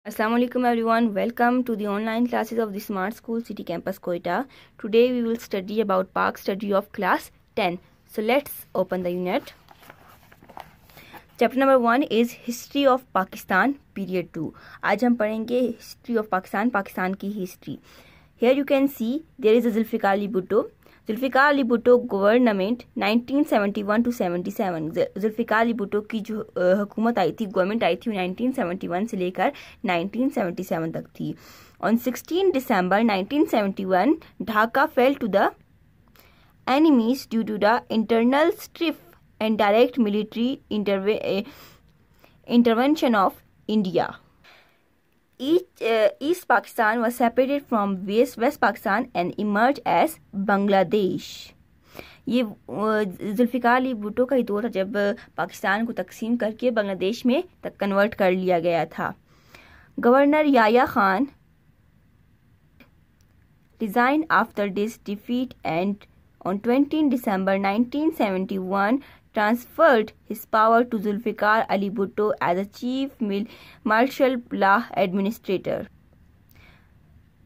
Assalamu alaikum everyone. Welcome to the online classes of the Smart School City Campus Quetta. Today we will study about Pak study of class 10. So let's open the unit. Chapter number 1 is History of Pakistan period 2. आज हम पढ़ेंगे History of Pakistan, Pakistan की history. Here you can see there is a Zulfikar Ali Bhutto. Zulfikar Ali Bhutto government 1971 to 77. Zulfikar Ali Bhutto की जो हुकूमत आई थी, government आई थी, 1971 से लेकर 1977 तक थी. On 16 December 1971, Dhaka fell to the enemies due to the internal strife and direct military intervention of India. East Pakistan was separated from West Pakistan and emerged as Bangladesh. ये जुल्फ़िकार अली भुट्टो का ही दौर था जब पाकिस्तान को तकसीम करके बांग्लादेश में तक कन्वर्ट कर लिया गया था. Governor Yahya Khan resigned after this defeat and on 20 December 1971 transferred his power to Zulfikar Ali Bhutto as a chief martial law administrator.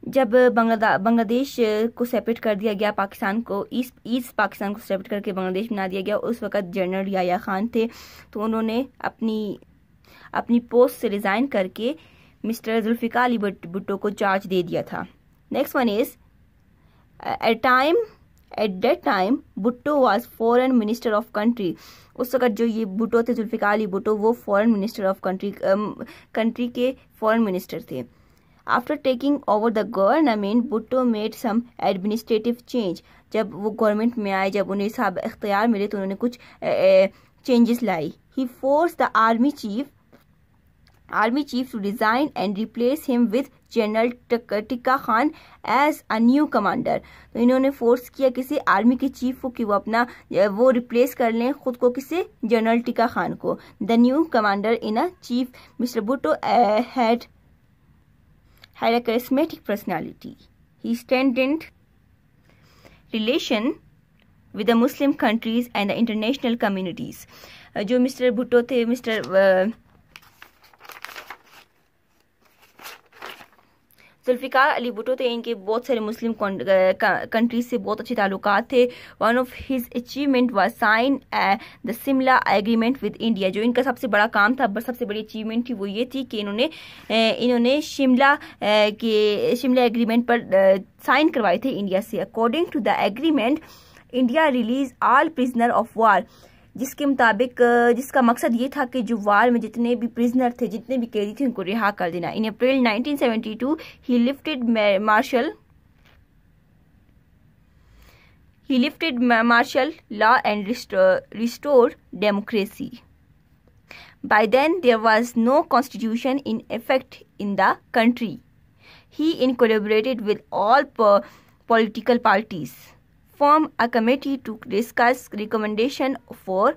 जब बांग्लादेश को सेपरेट कर दिया गया, पाकिस्तान को ईस्ट पाकिस्तान को सेपरेट करके बांग्लादेश बना दिया गया, उस वक्त जनरल याया खान थे, तो उन्होंने अपनी पोस्ट से रिजाइन करके मिस्टर जुल्फ़िकार अली भुट्टो को चार्ज दे दिया था. Next one is At that time, Bhutto was foreign minister of country. उस वक्त जो ये भुट्टो थे, जुल्फ़िकार अली भुट्टो, वो foreign minister of country के foreign minister थे. After taking over the government, Bhutto made some administrative change. जब वो गवर्नमेंट में आए, जब उन्हें सब इख्तियार मिले, तो उन्होंने कुछ changes lie. He forced the army chief to resign and replace him with general Tikka Khan as a new commander. तो इन्होंने फोर्स किया किसी आर्मी के चीफ को कि वो रिप्लेस कर लें खुद को किसी जनरल टिक्का खान को. The new commander in a chief mister Bhutto had a charismatic personality. He strengthened relation with the Muslim countries and the international communities. जो मिस्टर भुट्टो थे, जुल्फ़िकार अली भुट्टो थे, इनके बहुत सारे मुस्लिम कंट्रीज से बहुत अच्छे ताल्लुकात थे. One of his achievement was sign the Simla agreement with India. जो इनका सबसे बड़ा काम था, सबसे बड़ी अचीवमेंट थी, वो ये थी कि इन्होंने शिमला एग्रीमेंट पर साइन करवाए थे इंडिया से. According to the agreement, India release all prisoner of war. जिसके मुताबिक जिसका मकसद ये था कि जो वार में जितने भी प्रिजनर थे, जितने भी कैदी थे, उनको रिहा कर देना. इन अप्रैल 1972 he lifted martial law and restored democracy. By then there was no constitution in effect in the country. He collaborated with all political parties, form a committee to discuss recommendation for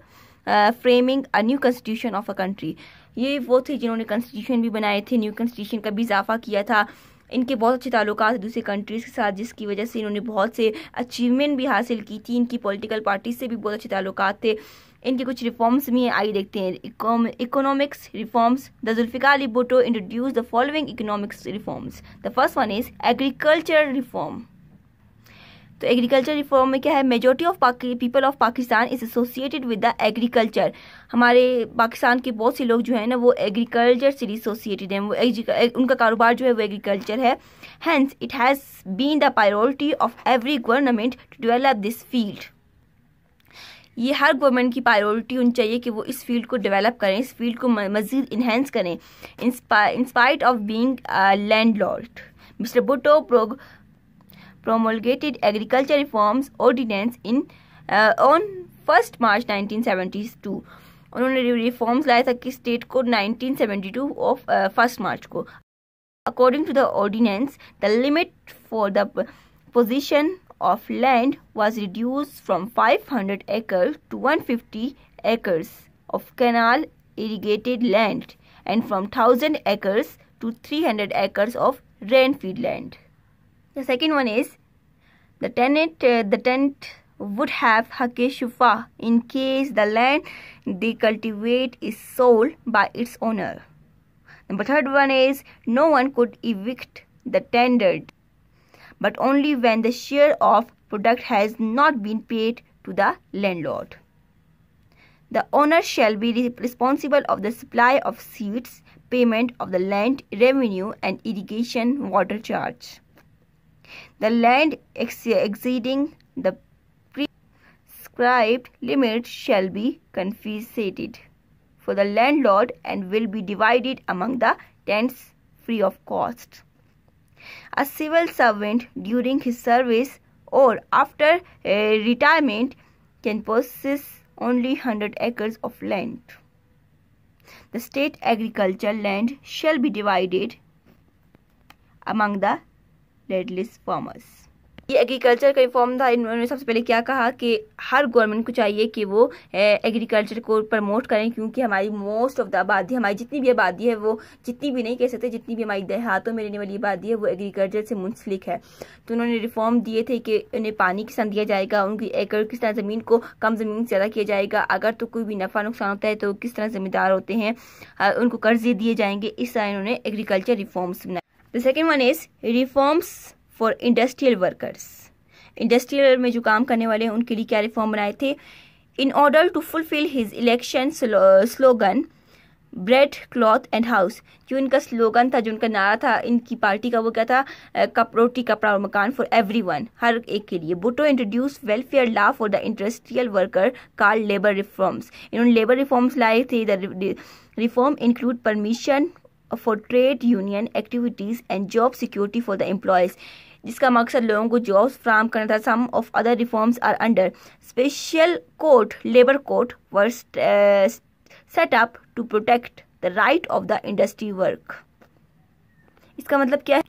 framing a new constitution of a country. ये वो थे जिन्होंने constitution भी बनाए थे, new constitution का भी इजाफा किया था. इनके बहुत अच्छे ताल्लुकात दूसरे कंट्रीज के साथ, जिसकी वजह से इन्होंने बहुत से अचीवमेंट भी हासिल की थी. इनकी पॉलिटिकल पार्टी से भी बहुत अच्छे ताल्लुकात थे. इनके कुछ रिफॉर्म्स भी आई देखते हैं. Economics reforms. The Zulfikar Ali Bhutto introduce the following economics reforms. The first one is agriculture reform. तो एग्रीकल्चर रिफॉर्म में क्या है? Majority of people of Pakistan is associated with the agriculture. हमारे पाकिस्तान के बहुत से लोग जो है ना, वो एग्रीकल्चर से एसोसिएटेड हैं. वो उनका कारोबार जो है वो एग्रीकल्चर है. Hence it has been the priority of every government to develop this field. ये हर गवर्नमेंट की प्रायोरिटी होनी चाहिए कि वो इस फील्ड को डेवलप करें, इस फील्ड को मज़ीद इन्हेंस करें. In spite of being landlord, mister Bhutto promulgated agriculture reforms ordinance on 1st March 1972. उन्होंने रिफॉर्म्स लाया था कि स्टेट को 1972 ऑफ 1st मार्च को. According to the ordinance, the limit for the position of land was reduced from 500 acres to 150 acres of canal irrigated land and from 1000 acres to 300 acres of rainfed land. The second one is the tenant would have haqq shufa in case the land they cultivate is sold by its owner. Number third one is no one could evict the tenant, but only when the share of product has not been paid to the landlord. The owner shall be responsible of the supply of seeds, payment of the land revenue and irrigation water charge. The land exceeding the prescribed limit shall be confiscated for the landlord and will be divided among the tenants free of cost. A civil servant during his service or after retirement can possess only 100 acres of land. The state agricultural land shall be divided among the landless farmers. ये agriculture का reform था। इन्होंने सबसे पहले क्या कहा कि हर government को चाहिए कि वो एग्रीकल्चर को प्रमोट करें, क्योंकि हमारी मोस्ट ऑफ द आबादी, हमारी जितनी भी आबादी है वो, जितनी भी नहीं कह सकते, जितनी भी हमारी देहातों में रहने वाली आबादी है वो एग्रीकल्चर से मुंसलिक है। तो उन्होंने रिफॉर्म दिए थे कि उन्हें पानी किस तरह दिया जाएगा, उनकी एकड़ किस तरह ज़मीन को कम ज़मीन से ज़्यादा किया जाएगा, अगर तो कोई भी नफ़ा नुकसान होता है तो किस तरह जिम्मेदार होते हैं, उनको कर्जे दिए जाएंगे। इस तरह इन्होंने एग्रीकल्चर रिफॉर्म्स बनाए। The second one is reforms for industrial workers. Industrial में जो काम करने वाले हैं उनके लिए क्या रिफॉर्म बनाए थे। In order to fulfil his election slogan bread cloth and house, जो इनका स्लोगन था, जो उनका नारा था इनकी पार्टी का, वो क्या था, रोटी कपड़ा और मकान फॉर एवरीवन, हर एक के लिए। Bhutto introduce welfare law for the industrial worker called labour reforms. इन्होंने लेबर रिफॉर्म्स लाए थे। The reform include permission for trade union activities and job security for the employees, जिसका मकसद लोगों को जॉब्स फ्राहम करना था। Some of other reforms are under special court, labour court were set up to protect the right of the industry work. इसका मतलब क्या है,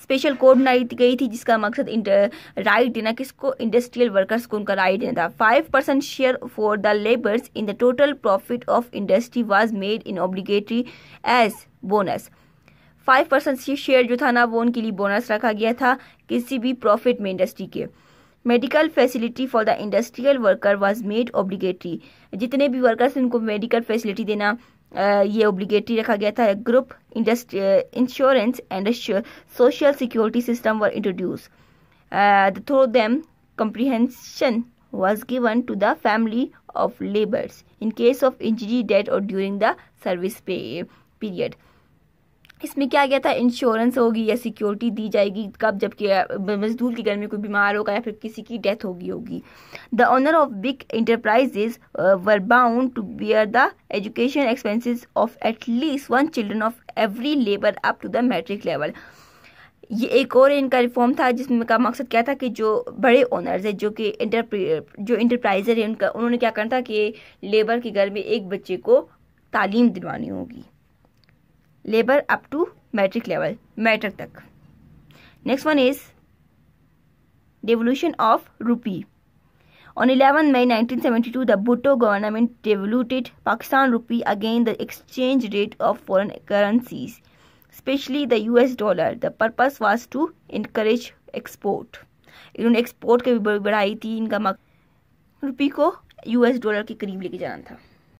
स्पेशल कोड बनाई गई थी जिसका मकसद राइट देना, किसको, इंडस्ट्रियल वर्कर्स को उनका राइट देना था। 5% share for the labours in the total profit of industry was made in obligatory as bonus. 5% share जो था ना वो उनके लिए बोनस रखा गया था किसी भी प्रॉफिट में इंडस्ट्री के। Medical facility for the industrial worker was made obligatory, जितने भी वर्कर्स उनको मेडिकल फैसिलिटी देना ये ऑब्लिगेटरी रखा गया था। Group insurance and social security system were introduce, through them comprehension was given to the family of laborers in case of injury, death or during the service period. इसमें क्या गया था, insurance होगी या सिक्योरिटी दी जाएगी कब, जबकि मजदूर के घर में कोई बीमार होगा या फिर किसी की डेथ होगी। The owner of big enterprises were bound to bear the education expenses of at least 1 children of every labour up to the matric level. ये एक और इनका रिफॉर्म था जिसमें का मकसद क्या था कि जो बड़े ओनर्स है, जो कि इंटरप्राइजर है, उन्होंने क्या करना था कि लेबर के घर में एक बच्चे को तालीम दिलवानी होगी, labour up to matric level, matric तक। Next one is devolution of rupee. On 11 May 1972, the Bhutto government devalued Pakistan rupee against the exchange rate of foreign currencies, especially the US dollar. The purpose was to encourage export. इन्होंने export की भी बढ़ाई थी। इनका रुपी को US dollar के करीब लेके जाना था।